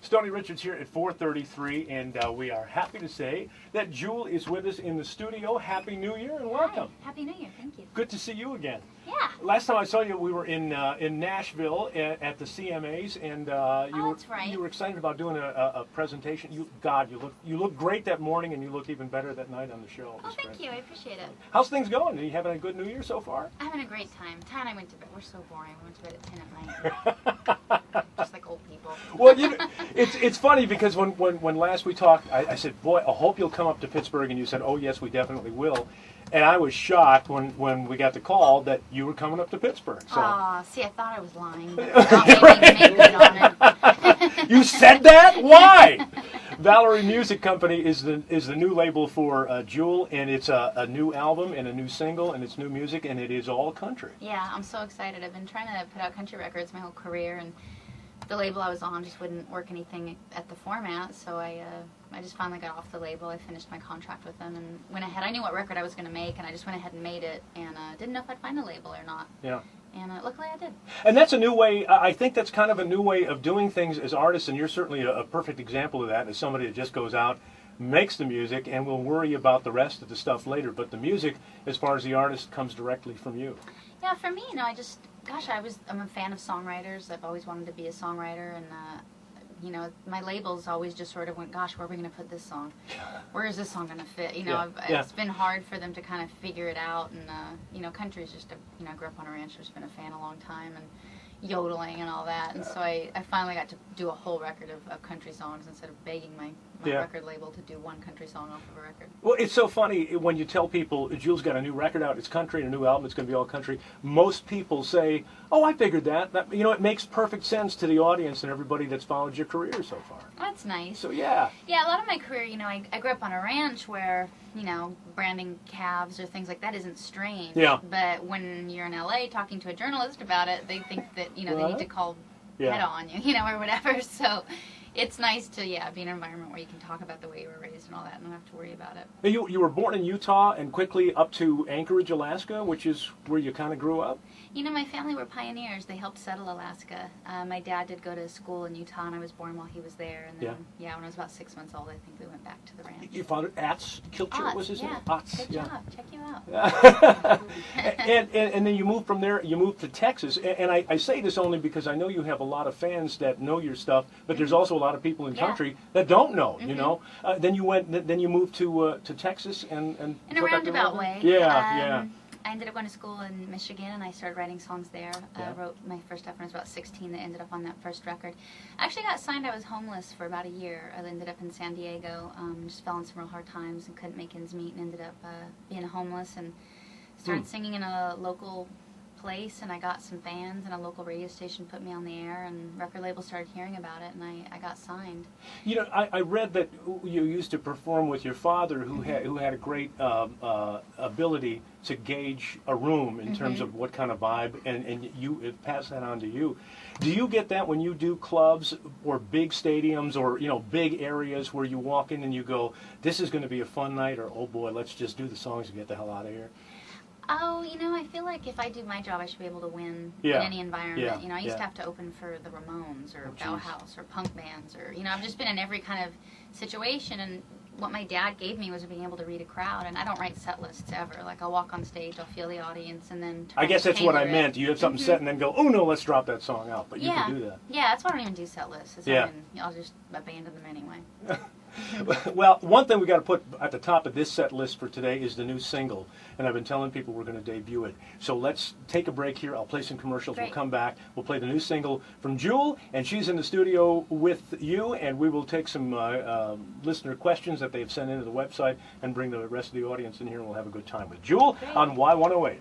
Stoney Richards here at 433, and we are happy to say that Jewel is with us in the studio. Happy New Year and welcome. Hi. Happy New Year, thank you. Good to see you again. Yeah. Last time I saw you, we were in Nashville at the CMAs, and that's right. you were excited about doing a presentation. You look great that morning, and you look even better that night on the show. Oh, thank you. I appreciate it. How's things going? Are you having a good New Year so far? I'm having a great time. Ty and I went to bed. We're so boring. We went to bed at 10 at night. Just like old people. Well, it's funny because when last we talked, I said, boy, I hope you'll come up to Pittsburgh, and you said, oh, yes, we definitely will. And I was shocked when we got the call that you were coming up to Pittsburgh. So. See, I thought I was lying. But maybe good on it. You said that? Why? Valerie Music Company is the new label for Jewel, and it's a new album and a new single, and it's new music, and it is all country. Yeah, I'm so excited. I've been trying to put out country records my whole career, and the label I was on just wouldn't work anything at the format, so I just finally got off the label. I finished my contract with them and went ahead. I knew what record I was going to make, and I just went ahead and made it, and didn't know if I'd find a label or not. Yeah. And luckily I did. And that's a new way, I think that's kind of a new way of doing things as artists, and you're certainly a perfect example of that, as somebody that just goes out, makes the music, and will worry about the rest of the stuff later. But the music, as far as the artist, comes directly from you. Yeah, for me, I'm a fan of songwriters. I've always wanted to be a songwriter, and my labels always just sort of went, gosh, where are we going to put this song? Where is this song going to fit? It's been hard for them to kind of figure it out, and country is just I grew up on a ranch, I've been a fan a long time, and yodeling and all that, and so I finally got to do a whole record of country songs instead of begging my record label to do one country song off of a record. Well, it's so funny when you tell people Jewel's got a new record out, it's country, and a new album, it's going to be all country. Most people say, oh, I figured that. It makes perfect sense to the audience and everybody that's followed your career so far. That's nice. So, yeah. Yeah, a lot of my career, I grew up on a ranch where, branding calves or things like that isn't strange. Yeah. But when you're in L.A. talking to a journalist about it, they think that, they need to call PETA on you, or whatever. So it's nice to, be in an environment where you can talk about the way you were raised and all that and not have to worry about it. You were born in Utah and quickly up to Anchorage, Alaska, which is where you kind of grew up? My family were pioneers. They helped settle Alaska. My dad did go to school in Utah, and I was born while he was there. And then, when I was about 6 months old, I think we went back to the ranch. Your father, Kilcher was his name? Good job. Check you out. and then you moved from there, you moved to Texas. And I say this only because I know you have a lot of fans that know your stuff, but there's also a lot of people in country that don't know, Then you moved to Texas and in a roundabout way. Yeah. I ended up going to school in Michigan, and I started writing songs there. I wrote my first stuff when I was about 16 that ended up on that first record. I actually got signed. I was homeless for about a year. I ended up in San Diego, just fell in some real hard times and couldn't make ends meet, and ended up being homeless, and started singing in a local place, and I got some fans, and a local radio station put me on the air, and record labels started hearing about it, and I got signed. I read that you used to perform with your father, who had a great ability to gauge a room in terms of what kind of vibe, and you pass that on to you. Do you get that when you do clubs or big stadiums or big areas where you walk in and you go, this is going to be a fun night, or oh boy, let's just do the songs and get the hell out of here? Oh, I feel like if I do my job, I should be able to win in any environment. I used to have to open for the Ramones or Bauhaus or punk bands, or I've just been in every kind of situation. And what my dad gave me was being able to read a crowd. And I don't write set lists ever. Like, I'll walk on stage, I'll feel the audience, and then I guess that's what I meant. You have something set and then go, oh no, let's drop that song out. But you can do that. Yeah, that's why I don't even do set lists. I'll just abandon them anyway. Well, one thing we got to put at the top of this set list for today is the new single, and I've been telling people we're going to debut it. So let's take a break here. I'll play some commercials. Great. We'll come back. We'll play the new single from Jewel, and she's in the studio with you, and we will take some listener questions that they've sent into the website and bring the rest of the audience in here, and we'll have a good time with Jewel on Y108.